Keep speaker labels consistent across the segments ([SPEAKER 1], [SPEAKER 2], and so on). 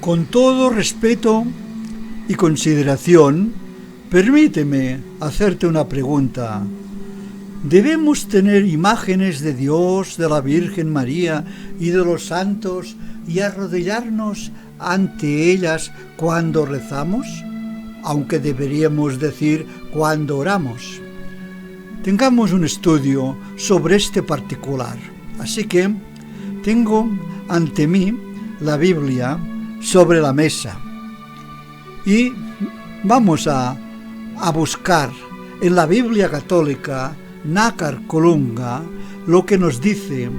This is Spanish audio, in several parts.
[SPEAKER 1] Con todo respeto y consideración, permíteme hacerte una pregunta. ¿Debemos tener imágenes de Dios, de la Virgen María y de los santos y arrodillarnos ante ellas cuando rezamos? Aunque deberíamos decir cuando oramos. Tengamos un estudio sobre este particular. Así que tengo ante mí la Biblia sobre la mesa y vamos a buscar en la Biblia católica Nácar Colunga lo que nos dice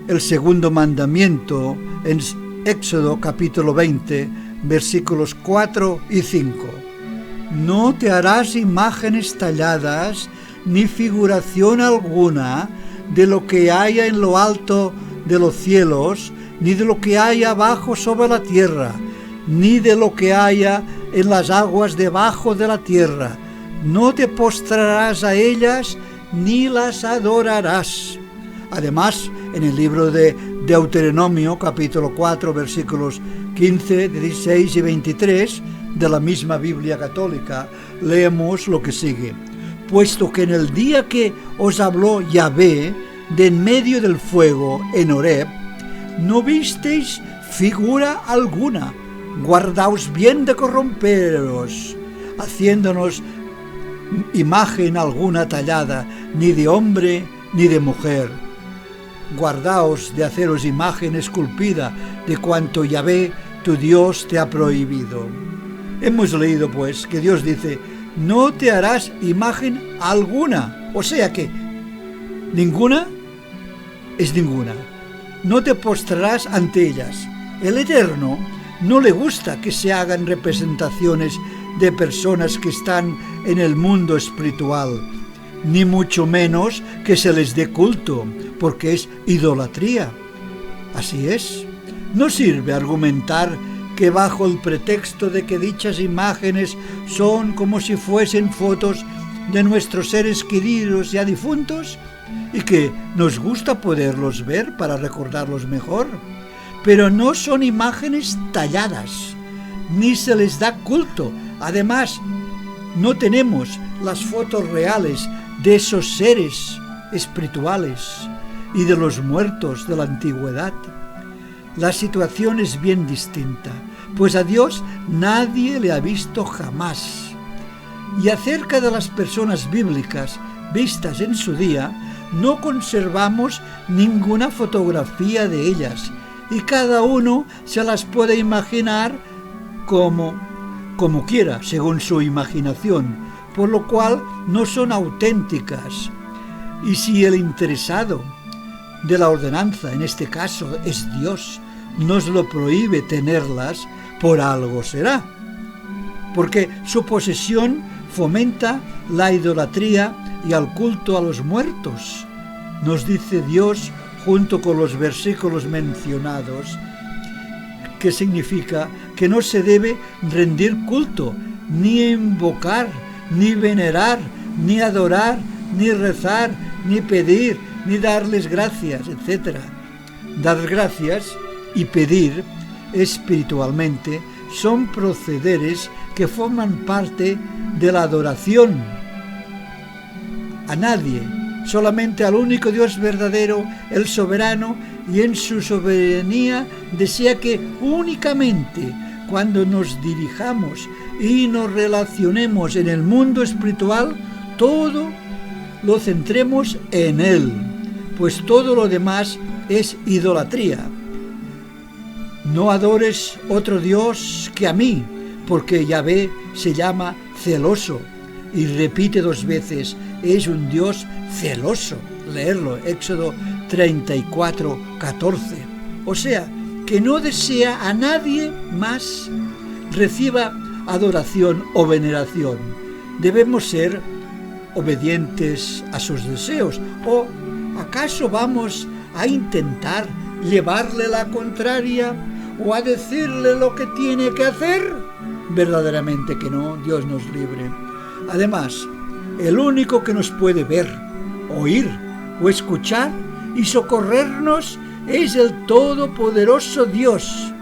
[SPEAKER 1] el segundo mandamiento en Éxodo capítulo 20 versículos 4 y 5. No te harás imágenes talladas ni figuración alguna de lo que haya en lo alto de los cielos, ni de lo que haya abajo sobre la tierra, ni de lo que haya en las aguas debajo de la tierra. No te postrarás a ellas ni las adorarás. Además, en el libro de Deuteronomio, capítulo 4, versículos 15, 16 y 23, de la misma Biblia católica, leemos lo que sigue. Puesto que en el día que os habló Yahvé de en medio del fuego en Horeb, no visteis figura alguna, guardaos bien de corromperos, haciéndonos imagen alguna tallada, ni de hombre ni de mujer. Guardaos de haceros imagen esculpida de cuanto Yahvé tu Dios te ha prohibido. Hemos leído pues que Dios dice, no te harás imagen alguna, o sea que ninguna es ninguna. No te postrarás ante ellas. El Eterno no le gusta que se hagan representaciones de personas que están en el mundo espiritual, ni mucho menos que se les dé culto, porque es idolatría. Así es. No sirve argumentar que bajo el pretexto de que dichas imágenes son como si fuesen fotos de nuestros seres queridos ya difuntos y que nos gusta poderlos ver para recordarlos mejor, pero no son imágenes talladas, ni se les da culto. Además, no tenemos las fotos reales de esos seres espirituales y de los muertos de la antigüedad. La situación es bien distinta, pues a Dios nadie le ha visto jamás. Y acerca de las personas bíblicas vistas en su día, no conservamos ninguna fotografía de ellas, y cada uno se las puede imaginar como quiera, según su imaginación, por lo cual no son auténticas. Y si el interesado de la ordenanza, en este caso es Dios, nos lo prohíbe tenerlas, por algo será, porque su posesión fomenta la idolatría y al culto a los muertos. Nos dice Dios, junto con los versículos mencionados, que significa que no se debe rendir culto, ni invocar, ni venerar, ni adorar, ni rezar, ni pedir, ni darles gracias, etc. Dar gracias y pedir espiritualmente son procederes que forman parte de la adoración. A nadie, solamente al único Dios verdadero, el soberano, y en su soberanía desea que únicamente cuando nos dirijamos y nos relacionemos en el mundo espiritual, todo lo centremos en Él, pues todo lo demás es idolatría. No adores otro Dios que a mí, porque Yahvé se llama celoso, y repite 2 veces, es un Dios celoso. Leerlo, Éxodo 34, 14. O sea, que no desea a nadie más reciba adoración o veneración. Debemos ser obedientes a sus deseos. ¿O acaso vamos a intentar llevarle la contraria o a decirle lo que tiene que hacer? Verdaderamente que no, Dios nos libre. Además, el único que nos puede ver, oír o escuchar y socorrernos es el todopoderoso Dios,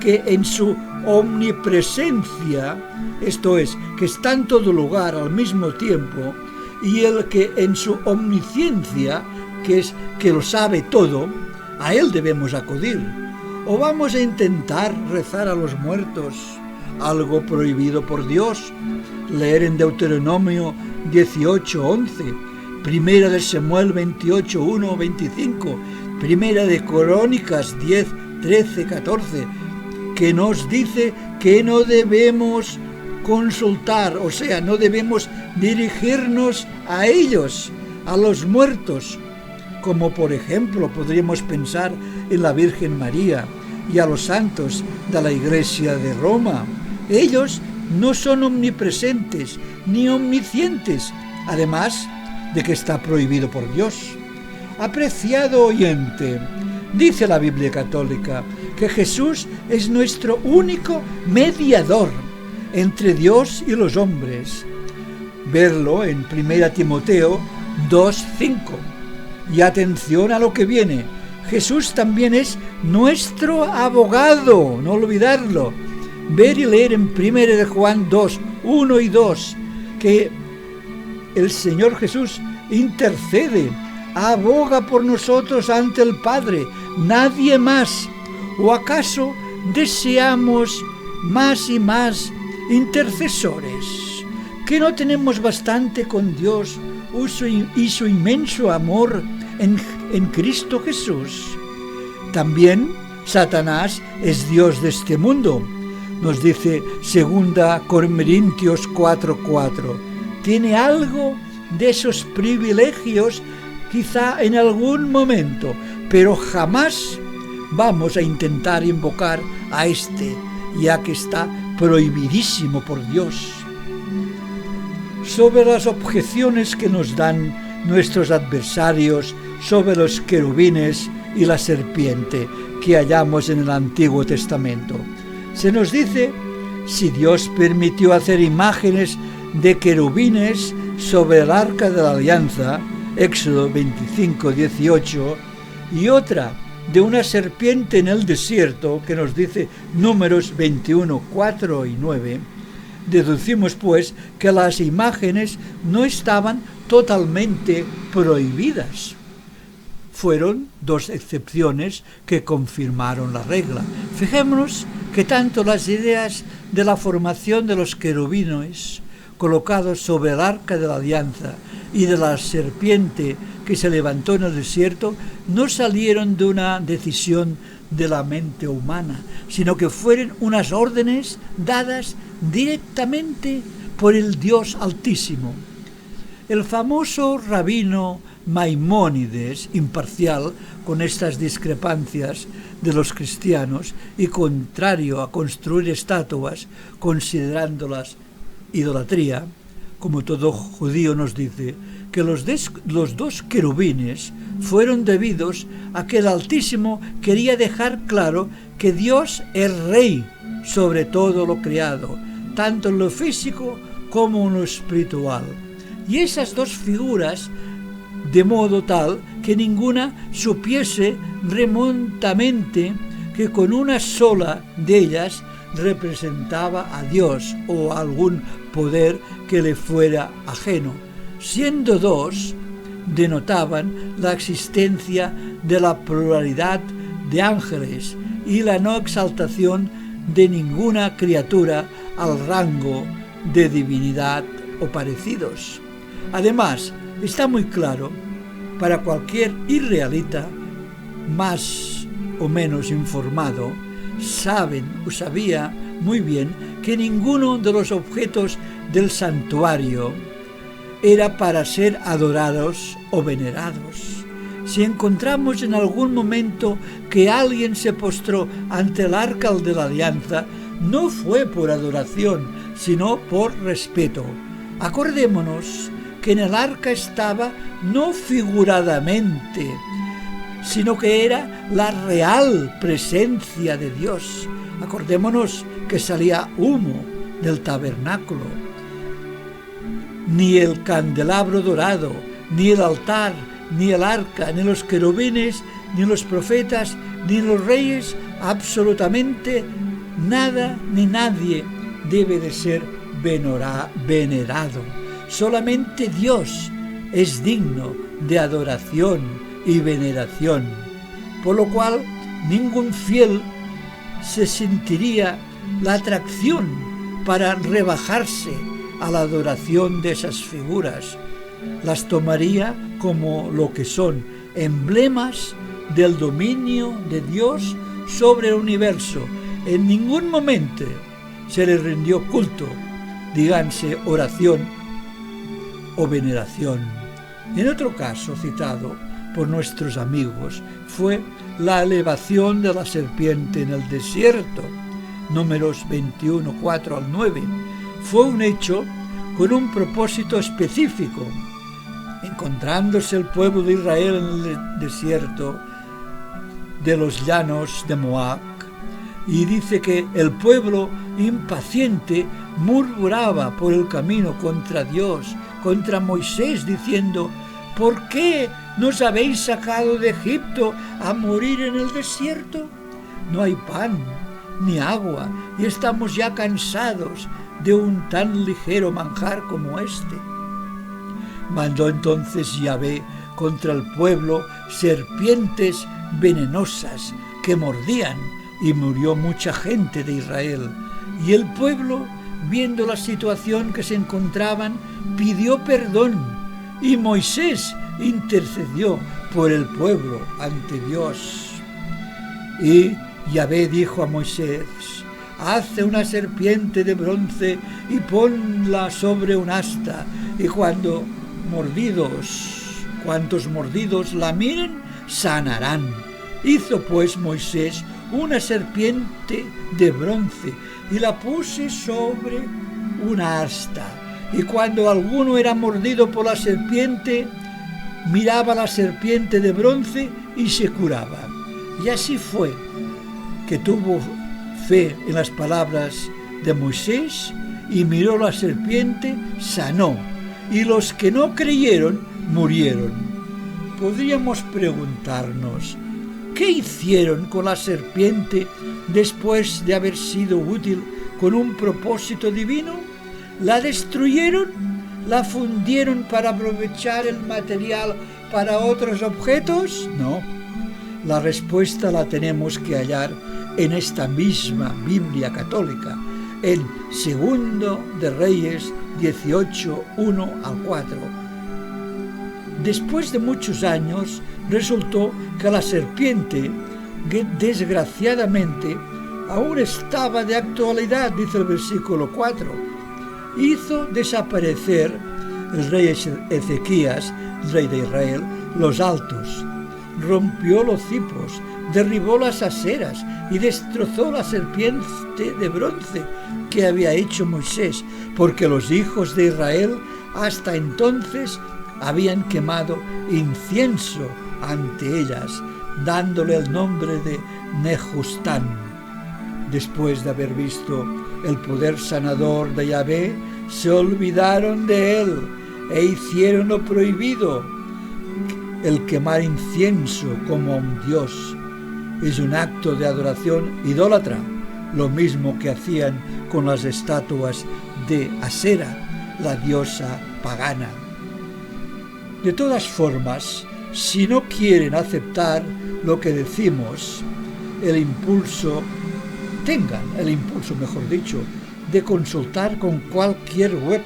[SPEAKER 1] que en su omnipresencia, esto es, que está en todo lugar al mismo tiempo, y el que en su omnisciencia, que es que lo sabe todo, a él debemos acudir. ¿O vamos a intentar rezar a los muertos, algo prohibido por Dios? Leer en Deuteronomio 18:11, Primera de Samuel 28:1, 25, Primera de Crónicas 10, 13, 14, que nos dice que no debemos consultar, o sea, no debemos dirigirnos a ellos, a los muertos, como por ejemplo podríamos pensar en la Virgen María y a los santos de la Iglesia de Roma. Ellos no son omnipresentes ni omniscientes, además de que está prohibido por Dios. Apreciado oyente, dice la Biblia católica que Jesús es nuestro único mediador entre Dios y los hombres. Verlo en 1 Timoteo 2:5. Y atención a lo que viene. Jesús también es nuestro abogado, no olvidarlo. Ver y leer en 1 de Juan 2:1 y 2, que el Señor Jesús intercede, aboga por nosotros ante el Padre, nadie más. ¿O acaso deseamos más y más intercesores? ¿Que no tenemos bastante con Dios y su inmenso amor en Cristo Jesús? También Satanás es Dios de este mundo. Nos dice 2 Corintios 4:4. Tiene algo de esos privilegios quizá en algún momento, pero jamás vamos a intentar invocar a este, ya que está prohibidísimo por Dios. Sobre las objeciones que nos dan nuestros adversarios sobre los querubines y la serpiente que hallamos en el Antiguo Testamento, se nos dice: si Dios permitió hacer imágenes de querubines sobre el arca de la alianza, Éxodo 25:18, y otra de una serpiente en el desierto, que nos dice Números 21:4 y 9, deducimos pues que las imágenes no estaban totalmente prohibidas. Fueron dos excepciones que confirmaron la regla. Fijémonos que tanto las ideas de la formación de los querubines colocados sobre el arca de la alianza y de la serpiente que se levantó en el desierto no salieron de una decisión de la mente humana, sino que fueron unas órdenes dadas directamente por el Dios Altísimo. El famoso rabino Maimónides, imparcial con estas discrepancias de los cristianos y contrario a construir estatuas considerándolas idolatría, como todo judío, nos dice que los dos querubines fueron debidos a que el Altísimo quería dejar claro que Dios es Rey sobre todo lo creado, tanto en lo físico como en lo espiritual. Y esas dos figuras, de modo tal que ninguna supiese remotamente que con una sola de ellas representaba a Dios o a algún poder que le fuera ajeno. Siendo dos, denotaban la existencia de la pluralidad de ángeles y la no exaltación de ninguna criatura al rango de divinidad o parecidos. Además, está muy claro para cualquier israelita más o menos informado, sabía muy bien que ninguno de los objetos del santuario era para ser adorados o venerados. Si encontramos en algún momento que alguien se postró ante el arca de la alianza, no fue por adoración, sino por respeto. Acordémonos que en el arca estaba no figuradamente, sino que era la real presencia de Dios. Acordémonos que salía humo del tabernáculo. Ni el candelabro dorado, ni el altar, ni el arca, ni los querubines, ni los profetas, ni los reyes, absolutamente Nada ni nadie debe de ser venerado. Solamente Dios es digno de adoración y veneración, por lo cual ningún fiel se sentiría la atracción para rebajarse a la adoración de esas figuras. Las tomaría como lo que son, emblemas del dominio de Dios sobre el universo. En ningún momento se le rindió culto, díganse oración o veneración. En otro caso citado por nuestros amigos fue la elevación de la serpiente en el desierto, Números 21, 4 al 9. Fue un hecho con un propósito específico. Encontrándose el pueblo de Israel en el desierto de los llanos de Moab, y dice que el pueblo impaciente murmuraba por el camino contra Dios, contra Moisés, diciendo: ¿por qué nos habéis sacado de Egipto a morir en el desierto? No hay pan ni agua y estamos ya cansados de un tan ligero manjar como este. Mandó entonces Yahvé contra el pueblo serpientes venenosas que mordían, y murió mucha gente de Israel. Y el pueblo, viendo la situación que se encontraban, pidió perdón, y Moisés intercedió por el pueblo ante Dios. Y Yahvé dijo a Moisés: hace una serpiente de bronce y ponla sobre un asta, y cuantos mordidos la miren, sanarán. Hizo pues Moisés una serpiente de bronce y la puso sobre una asta, y cuando alguno era mordido por la serpiente, miraba la serpiente de bronce y se curaba. Y así fue que tuvo fe en las palabras de Moisés y miró la serpiente, sanó, y los que no creyeron murieron. Podríamos preguntarnos: ¿qué hicieron con la serpiente después de haber sido útil con un propósito divino? ¿La destruyeron? ¿La fundieron para aprovechar el material para otros objetos? No. La respuesta la tenemos que hallar en esta misma Biblia católica, en 2 de Reyes 18, 1 al 4. Después de muchos años, resultó que la serpiente, desgraciadamente, aún estaba de actualidad, dice el versículo 4. Hizo desaparecer el rey Ezequías, rey de Israel, los altos, rompió los cipros, derribó las aseras y destrozó la serpiente de bronce que había hecho Moisés, porque los hijos de Israel hasta entonces habían quemado incienso ante ellas, dándole el nombre de Nehustán. Después de haber visto el poder sanador de Yahvé, se olvidaron de él e hicieron lo prohibido, el quemar incienso como a un dios. Es un acto de adoración idólatra, lo mismo que hacían con las estatuas de Asera, la diosa pagana. De todas formas, si no quieren aceptar lo que decimos, tengan el impulso, de consultar con cualquier web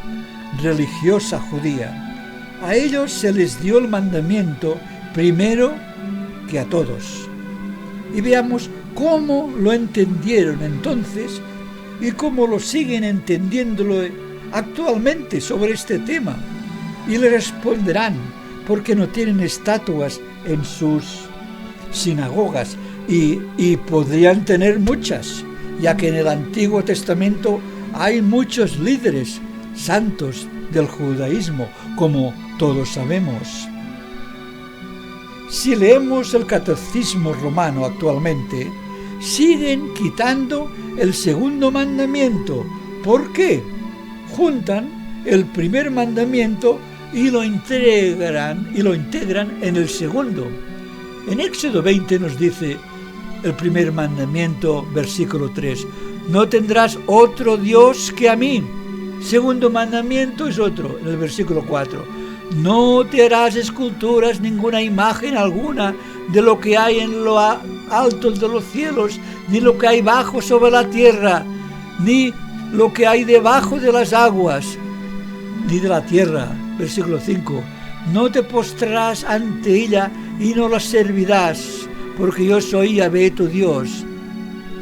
[SPEAKER 1] religiosa judía. A ellos se les dio el mandamiento primero que a todos. Y veamos cómo lo entendieron entonces y cómo lo siguen entendiéndolo actualmente sobre este tema. Y le responderán: porque no tienen estatuas en sus sinagogas, y podrían tener muchas, ya que en el Antiguo Testamento hay muchos líderes santos del judaísmo, como todos sabemos. Si leemos el Catecismo Romano actualmente, siguen quitando el segundo mandamiento. ¿Por qué? Juntan el primer mandamiento y lo integran en el segundo. En Éxodo 20 nos dice el primer mandamiento, versículo 3: no tendrás otro Dios que a mí. Segundo mandamiento es otro, en el versículo 4. No te harás esculturas, ninguna imagen alguna de lo que hay en lo alto de los cielos, ni lo que hay bajo sobre la tierra, ni lo que hay debajo de las aguas, ni de la tierra. Versículo 5. No te postrarás ante ella y no la servirás, porque yo soy Yahvé tu Dios.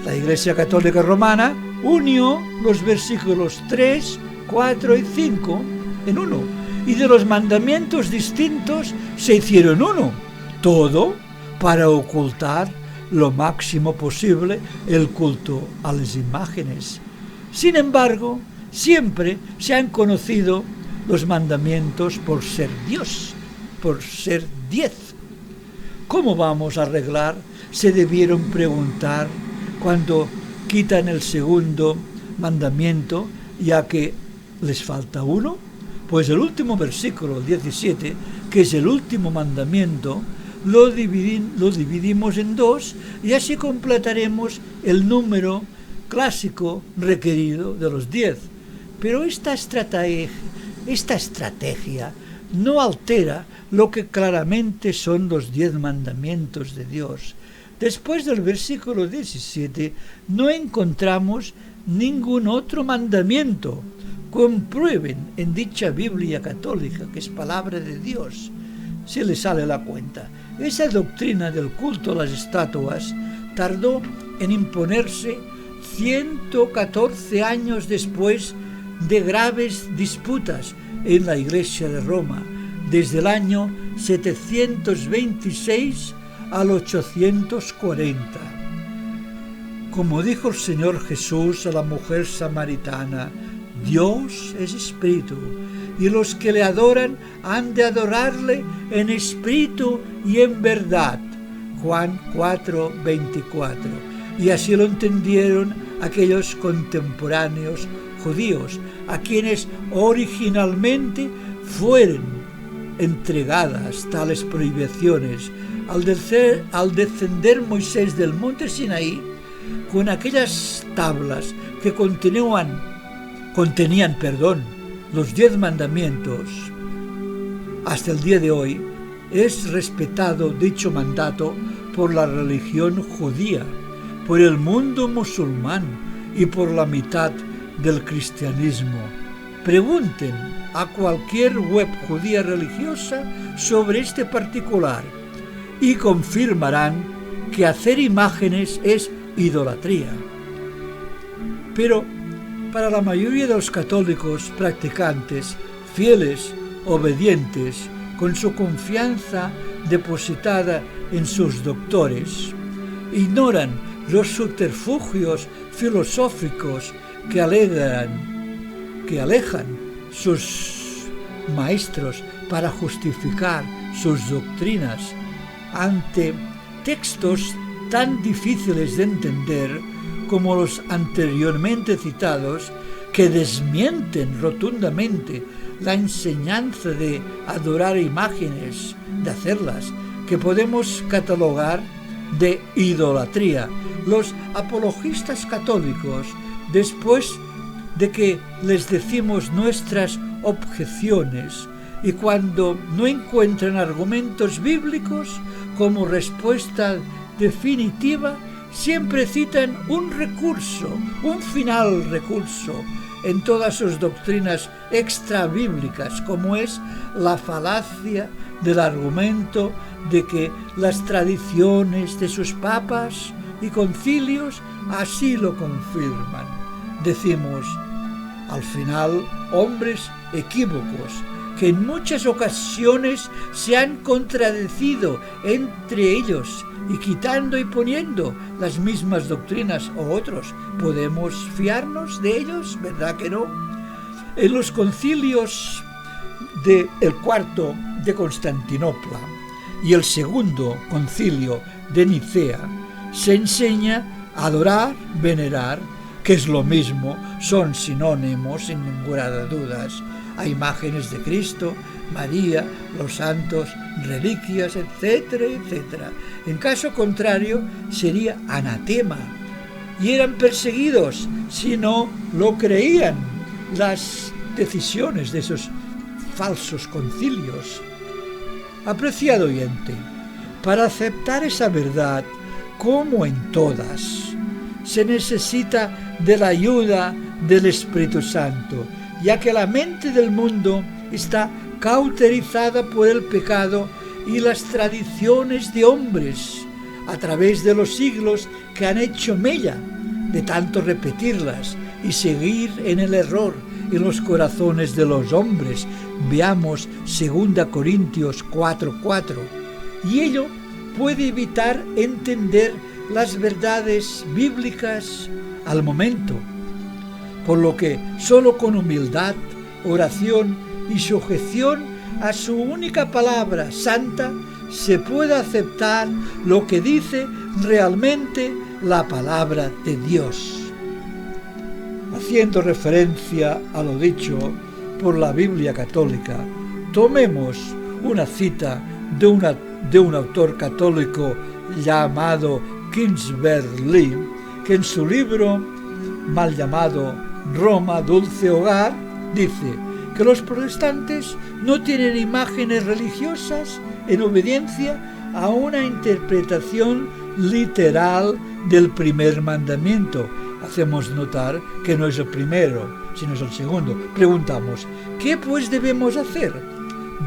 [SPEAKER 1] La Iglesia Católica Romana unió los versículos 3, 4 y 5 en uno, y de los mandamientos distintos se hicieron uno, todo para ocultar lo máximo posible el culto a las imágenes. Sin embargo, siempre se han conocido los mandamientos por ser Dios, por ser 10. ¿Cómo vamos a arreglar? Se debieron preguntar cuando quitan el segundo mandamiento, ya que les falta uno. Pues el último versículo, el 17, que es el último mandamiento, lo dividimos en dos y así completaremos el número clásico requerido de los 10. Pero esta estrategia no altera lo que claramente son los 10 mandamientos de Dios. Después del versículo 17 no encontramos ningún otro mandamiento. Comprueben en dicha Biblia católica, que es palabra de Dios, si les sale la cuenta. Esa doctrina del culto a las estatuas tardó en imponerse 114 años después de graves disputas en la Iglesia de Roma, desde el año 726 al 840. Como dijo el Señor Jesús a la mujer samaritana, Dios es espíritu, y los que le adoran han de adorarle en espíritu y en verdad. Juan 4:24. Y así lo entendieron aquellos contemporáneos judíos, a quienes originalmente fueron entregadas tales prohibiciones al descender Moisés del monte Sinaí con aquellas tablas que contenían los 10 mandamientos. Hasta el día de hoy es respetado dicho mandato por la religión judía, por el mundo musulmán y por la mitad del cristianismo. Pregunten a cualquier web judía religiosa sobre este particular y confirmarán que hacer imágenes es idolatría. Pero para la mayoría de los católicos practicantes, fieles, obedientes, con su confianza depositada en sus doctores, ignoran los subterfugios filosóficos que alejan sus maestros para justificar sus doctrinas ante textos tan difíciles de entender como los anteriormente citados, que desmienten rotundamente la enseñanza de adorar imágenes, de hacerlas, que podemos catalogar de idolatría. Los apologistas católicos, después de que les decimos nuestras objeciones y cuando no encuentran argumentos bíblicos como respuesta definitiva, siempre citan un final recurso en todas sus doctrinas extrabíblicas, como es la falacia del argumento de que las tradiciones de sus papas y concilios así lo confirman. Decimos, al final, hombres equívocos que en muchas ocasiones se han contradecido entre ellos y quitando y poniendo las mismas doctrinas o otros. ¿Podemos fiarnos de ellos? ¿Verdad que no? En los concilios del cuarto de Constantinopla y el segundo concilio de Nicea se enseña a adorar, venerar, que es lo mismo, son sinónimos sin ninguna duda, a imágenes de Cristo, María, los santos, reliquias, etcétera, etcétera. En caso contrario, sería anatema. y eran perseguidos si no lo creían las decisiones de esos falsos concilios. Apreciado oyente, para aceptar esa verdad, como en todas, se necesita de la ayuda del Espíritu Santo, ya que la mente del mundo está cauterizada por el pecado y las tradiciones de hombres a través de los siglos que han hecho mella de tanto repetirlas y seguir en el error en los corazones de los hombres. Veamos 2 Corintios 4:4. Y ello puede evitar entender las verdades bíblicas al momento, por lo que solo con humildad, oración y sujeción a su única palabra santa se puede aceptar lo que dice realmente la palabra de Dios. Haciendo referencia a lo dicho por la Biblia católica, tomemos una cita de un autor católico llamado Kingsford Lee, que en su libro mal llamado Roma, Dulce Hogar, dice que los protestantes no tienen imágenes religiosas en obediencia a una interpretación literal del primer mandamiento. Hacemos notar que no es el primero, sino es el segundo. Preguntamos, ¿qué pues debemos hacer?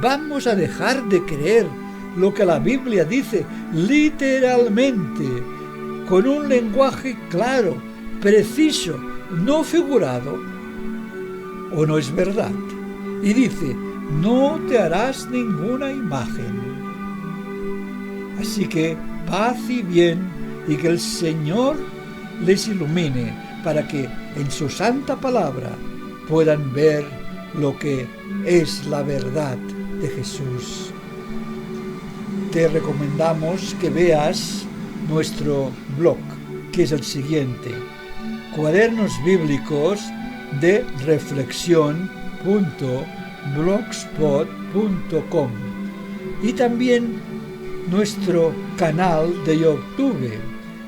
[SPEAKER 1] ¿Vamos a dejar de creer lo que la Biblia dice literalmente, con un lenguaje claro, preciso, no figurado? ¿O no es verdad? Y dice, no te harás ninguna imagen. Así que paz y bien, y que el Señor les ilumine para que en su santa palabra puedan ver lo que es la verdad de Jesús. Te recomendamos que veas nuestro blog, que es el siguiente: Cuadernos Bíblicos de Reflexión.blogspot.com, y también nuestro canal de YouTube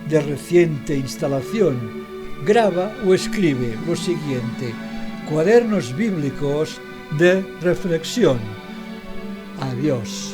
[SPEAKER 1] de reciente instalación. Graba o escribe lo siguiente: Cuadernos Bíblicos de Reflexión. Adiós.